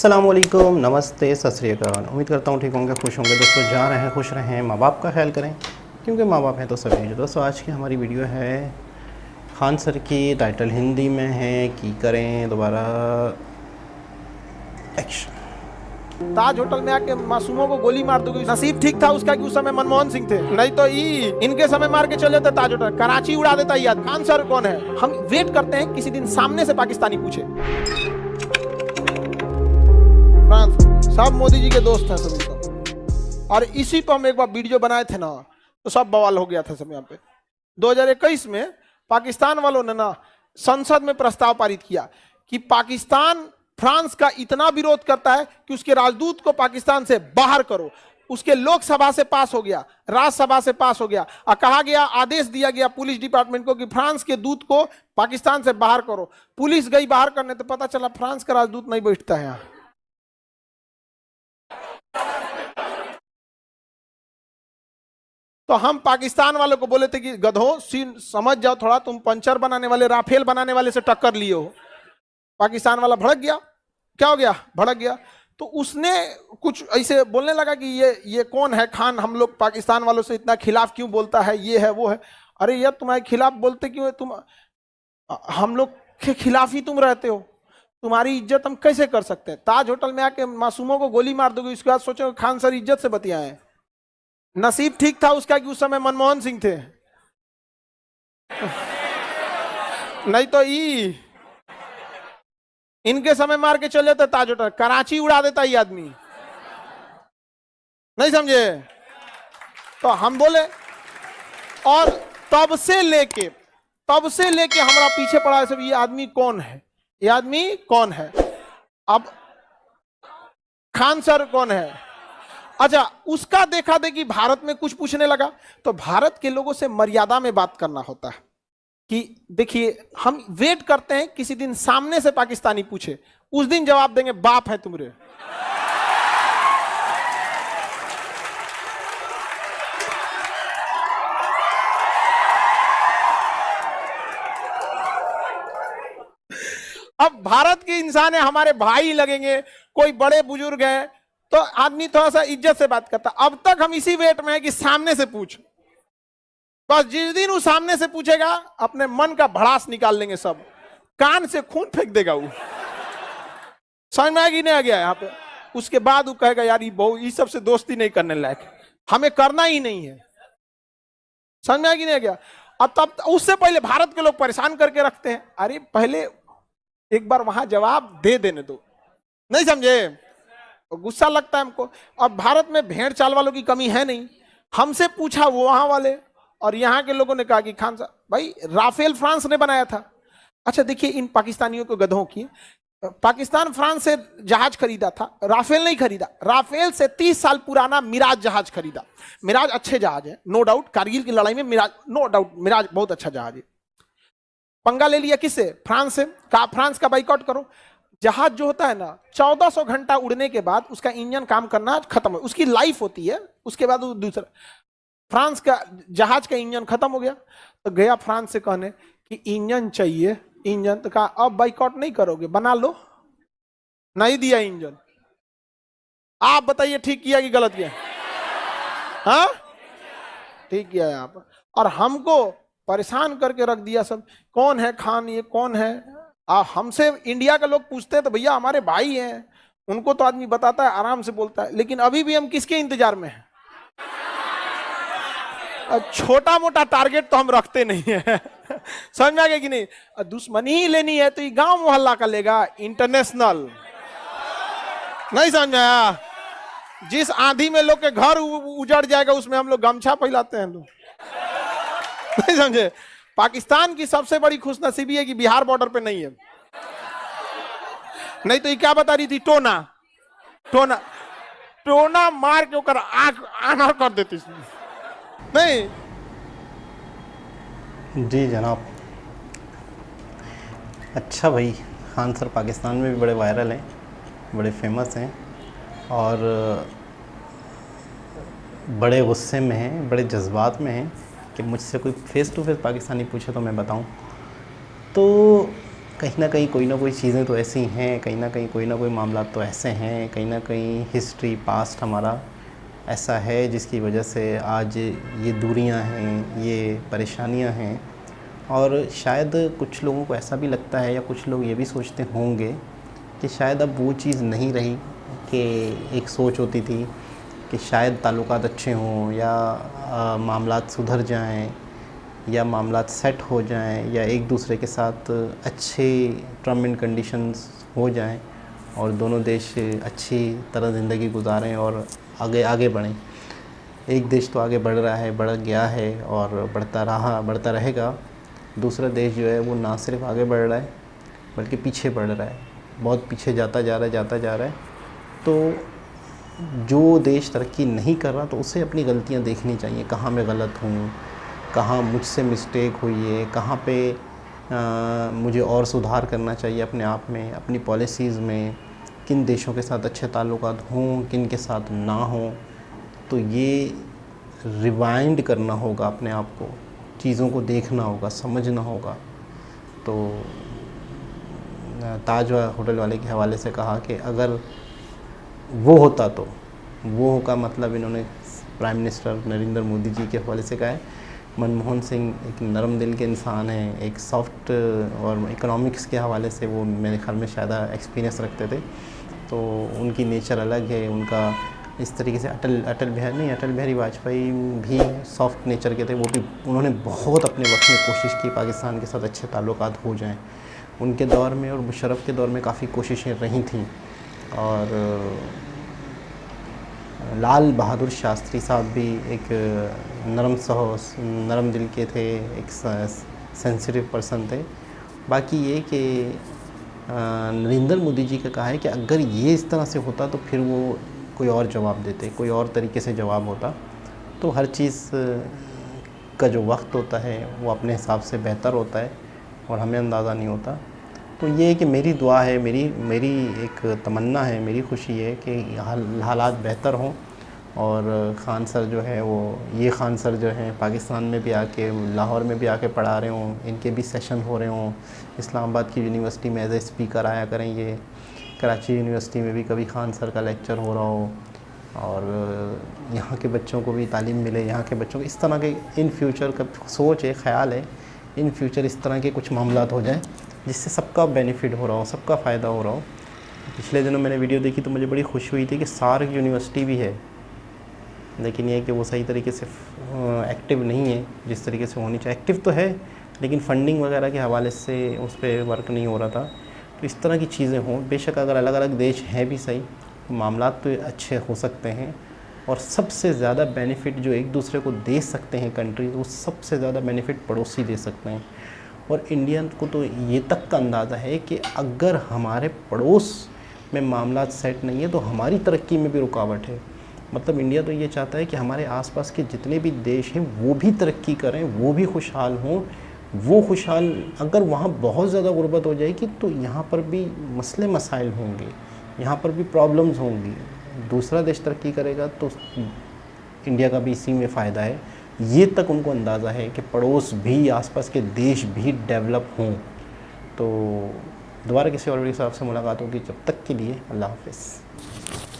अस्सलामुअलैकुम, नमस्ते, सत श्री अकाल। उम्मीद करता हूँ ठीक होंगे, खुश होंगे। दोस्तों जहाँ रहें खुश रहें, माँ बाप का ख्याल करें, क्योंकि माँ बाप हैं तो सभी हैं। दोस्तों आज की हमारी वीडियो है खान सर की। टाइटल हिंदी में है कि करें दोबारा एक्शन। ताज होटल में आके मासूमों को गोली मार दोगे। नसीब ठीक था उसका कि उस समय मनमोहन सिंह थे, नहीं तो इनके समय मार के चले थे ताज होटल, कराची उड़ा देता ये आदमी। खान सर कौन है? हम वेट करते हैं किसी दिन सामने से पाकिस्तानी पूछे। फ्रांस सब मोदी जी के दोस्त हैं सभी को, और इसी पर हम एक बार वीडियो बनाए थे ना, तो सब बवाल हो गया था सब। यहाँ पे 2021 में पाकिस्तान वालों ने ना संसद में प्रस्ताव पारित किया कि पाकिस्तान फ्रांस का इतना विरोध करता है कि उसके राजदूत को पाकिस्तान से बाहर करो। उसके लोकसभा से पास हो गया, राज्यसभा से पास हो गया, और कहा गया, आदेश दिया गया पुलिस डिपार्टमेंट को कि फ्रांस के दूत को पाकिस्तान से बाहर करो। पुलिस गई बाहर करने, तो पता चला फ्रांस का राजदूत नहीं बैठता है यहाँ। तो हम पाकिस्तान वालों को बोले थे कि गधो समझ जाओ थोड़ा, तुम पंचर बनाने वाले, राफेल बनाने वाले से टक्कर लिए हो। पाकिस्तान वाला भड़क गया। क्या हो गया? भड़क गया। तो उसने कुछ ऐसे बोलने लगा कि ये कौन है खान, हम लोग पाकिस्तान वालों से इतना खिलाफ क्यों बोलता है, ये है वो है। अरे यार तुम्हारे खिलाफ बोलते क्यों है? तुम हम लोग के खिलाफ ही तुम रहते हो, तुम्हारी इज्जत हम कैसे कर सकते हैं? ताज होटल में आके मासूमों को गोली मार दोगे, इसके बाद सोचो खान सर इज्जत से बतियाए। नसीब ठीक था उसका कि उस समय मनमोहन सिंह थे, नहीं तो इनके समय मार के चले थे ताज होटल, कराची उड़ा देता ये आदमी। नहीं समझे? तो हम बोले, और तब से लेके हमारा पीछे पड़ा है सब, ये आदमी कौन है, ये आदमी कौन है। अब खान सर कौन है? अच्छा, उसका देखा देखी भारत में कुछ पूछने लगा। तो भारत के लोगों से मर्यादा में बात करना होता है कि देखिए, हम वेट करते हैं किसी दिन सामने से पाकिस्तानी पूछे, उस दिन जवाब देंगे बाप है तुमरे। अब भारत के इंसान है, हमारे भाई लगेंगे, कोई बड़े बुजुर्ग हैं, तो आदमी थोड़ा सा इज्जत से बात करता। अब तक हम इसी वेट में है कि सामने से पूछ। बस जिस दिन वो सामने से पूछेगा, अपने मन का भड़ास निकाल लेंगे सब, कान से खून फेंक देगा वो। समझ में आ गया? नहीं आ गया यहाँ पे? उसके बाद वो कहेगा यार ये सब से दोस्ती नहीं करने लायक, हमें करना ही नहीं है। समझ में आ गया? नहीं आ गया? और तब उससे पहले भारत के लोग परेशान करके रखते हैं। अरे पहले एक बार वहां जवाब दे देने दो। नहीं समझे? गुस्सा लगता है हमको। और भारत में भेड़ चाल वालों की कमी है नहीं। हमसे पूछा वो वहां वाले, और यहाँ के लोगों ने कहा कि खान साहब भाई राफेल फ्रांस ने बनाया था। अच्छा देखिए इन पाकिस्तानियों को गधों की, पाकिस्तान फ्रांस से जहाज खरीदा था, राफेल नहीं खरीदा। राफेल से 30 साल पुराना मिराज जहाज खरीदा। मिराज अच्छे जहाज है, नो डाउट। कारगिल की लड़ाई में मिराज, नो डाउट मिराज बहुत अच्छा जहाज है। पंगा ले लिया किससे? फ्रांस से। कहा फ्रांस का बाइकआउट करो। जहाज जो होता है ना, 1400 घंटा उड़ने के बाद उसका इंजन काम करना खत्म है, उसकी लाइफ होती है, उसके बाद दूसरा। फ्रांस का जहाज का इंजन खत्म हो गया, तो गया फ्रांस से कहने कि इंजन चाहिए, इंजन। तो कहा अब बाइकआउट नहीं करोगे, बना लो। नहीं दिया इंजन। आप बताइए ठीक किया कि गलत किया? हाँ ठीक किया यहाँ पर। और हमको परेशान करके रख दिया सब। कौन है खान, ये कौन है? हमसे इंडिया के लोग पूछते हैं तो भैया हमारे भाई हैं, उनको तो आदमी बताता है, आराम से बोलता है। लेकिन अभी भी हम किसके इंतजार में हैं? छोटा मोटा टारगेट तो हम रखते नहीं है। समझ में आ गया कि नहीं? दुश्मनी ही लेनी है तो ये गांव मोहल्ला का लेगा, इंटरनेशनल नहीं समझ में आया? जिस आंधी में लोग के घर उजड़ जाएगा, उसमें हम लोग गमछा फैलाते हैं लोग। नहीं समझे? पाकिस्तान की सबसे बड़ी खुशनसीबी है कि बिहार बॉर्डर पे नहीं है। नहीं तो ये क्या बता रही थी? टोना मार के ऊपर आंख आना कर देती नहीं। जी जनाब। अच्छा भाई, खान सर पाकिस्तान में भी बड़े वायरल हैं, बड़े फेमस हैं, और बड़े गुस्से में हैं, बड़े जज्बात में हैं कि मुझसे कोई फेस टू फेस पाकिस्तानी पूछे तो मैं बताऊं। तो कहीं ना कोई चीज़ें तो ऐसी हैं, कहीं ना कोई मामला तो ऐसे हैं, कहीं ना कहीं हिस्ट्री पास्ट हमारा ऐसा है जिसकी वजह से आज ये दूरियां हैं, ये परेशानियां हैं। और शायद कुछ लोगों को ऐसा भी लगता है या कुछ लोग ये भी सोचते होंगे कि शायद अब वो चीज़ नहीं रही कि एक सोच होती थी कि शायद ताल्लुकात अच्छे हों या मामलात सुधर जाएं या मामलात सेट हो जाएं या एक दूसरे के साथ अच्छे टर्म एंड कंडीशंस हो जाएं और दोनों देश अच्छी तरह ज़िंदगी गुजारें और आगे आगे बढ़ें। एक देश तो आगे बढ़ रहा है, बढ़ गया है और बढ़ता रहेगा। दूसरा देश जो है वो ना सिर्फ आगे बढ़ रहा है बल्कि पीछे बढ़ रहा है, बहुत पीछे जाता जा रहा है। तो जो देश तरक्की नहीं कर रहा तो उसे अपनी गलतियां देखनी चाहिए, कहाँ मैं गलत हूँ, कहाँ मुझसे मिस्टेक हुई है, कहाँ पे मुझे और सुधार करना चाहिए अपने आप में, अपनी पॉलिसीज़ में, किन देशों के साथ अच्छे ताल्लुकात हों, किन के साथ ना हों। तो ये रिवाइंड करना होगा अपने आप को, चीज़ों को देखना होगा, समझना होगा। तो ताज होटल वाले के हवाले से कहा कि अगर वो होता तो वो का मतलब इन्होंने प्राइम मिनिस्टर नरेंद्र मोदी जी के हवाले से कहा है। मनमोहन सिंह एक नरम दिल के इंसान हैं, एक सॉफ्ट और इकोनॉमिक्स के हवाले से वो मेरे ख्याल में शायद एक्सपीरियंस रखते थे, तो उनकी नेचर अलग है। उनका इस तरीके से अटल बिहारी वाजपेयी भी सॉफ्ट नेचर के थे, वो भी उन्होंने बहुत अपने वक्त में कोशिश की पाकिस्तान के साथ अच्छे ताल्लुकात हो जाएं। उनके दौर में और मुशर्रफ के दौर में काफ़ी कोशिशें रही थी। और लाल बहादुर शास्त्री साहब भी एक नरम दिल के थे, एक सेंसिटिव पर्सन थे। बाकी ये कि नरेंद्र मोदी जी का कहा है कि अगर ये इस तरह से होता तो फिर वो कोई और जवाब देते, कोई और तरीके से जवाब होता। तो हर चीज़ का जो वक्त होता है वो अपने हिसाब से बेहतर होता है और हमें अंदाज़ा नहीं होता। तो ये है कि मेरी दुआ है, मेरी एक तमन्ना है, मेरी खुशी है कि हालात बेहतर हों और खान सर जो है ये खान सर जो हैं पाकिस्तान में भी आके, लाहौर में भी आके पढ़ा रहे हों, इनके भी सेशन हो रहे हों। इस्लामाबाद की यूनिवर्सिटी में एज ए स्पीकर आया करें, ये कराची यूनिवर्सिटी में भी कभी खान सर का लेक्चर हो रहा हो और यहाँ के बच्चों को भी तालीम मिले, यहाँ के बच्चों को इस तरह के इन फ्यूचर का सोच है, ख़्याल है, इन फ्यूचर इस तरह के कुछ मामलात हो जाएं जिससे सबका बेनिफिट हो रहा हो, सबका फ़ायदा हो रहा हो। पिछले दिनों मैंने वीडियो देखी तो मुझे बड़ी खुशी हुई थी कि सार्क यूनिवर्सिटी भी है, लेकिन ये है कि वो सही तरीके से एक्टिव नहीं है जिस तरीके से होनी चाहिए। एक्टिव तो है लेकिन फंडिंग वगैरह के हवाले से उस पर वर्क नहीं हो रहा था। तो इस तरह की चीज़ें हों, बेशक अगर अलग अलग देश हैं भी सही, तो मामलात तो अच्छे हो सकते हैं। और सबसे ज़्यादा बेनिफिट जो एक दूसरे को दे सकते हैं कंट्रीज़, वो सबसे ज़्यादा बेनिफिट पड़ोसी दे सकते हैं। और इंडियन को तो ये तक का अंदाज़ा है कि अगर हमारे पड़ोस में मामलात सेट नहीं है तो हमारी तरक्की में भी रुकावट है। मतलब इंडिया तो ये चाहता है कि हमारे आसपास के जितने भी देश हैं वो भी तरक्की करें, वो भी खुशहाल हों। वो खुशहाल, अगर वहाँ बहुत ज़्यादा गुर्बत हो जाएगी तो यहाँ पर भी मसले मसाइल होंगे, यहाँ पर भी प्रॉब्लम्स होंगी। दूसरा देश तरक्की करेगा तो इंडिया का भी इसी में फ़ायदा है। ये तक उनको अंदाज़ा है कि पड़ोस भी, आसपास के देश भी डेवलप हों। तो दोबारा किसी और वीडियो से आपसे मुलाकात होगी, जब तक के लिए अल्लाह हाफ़िज़।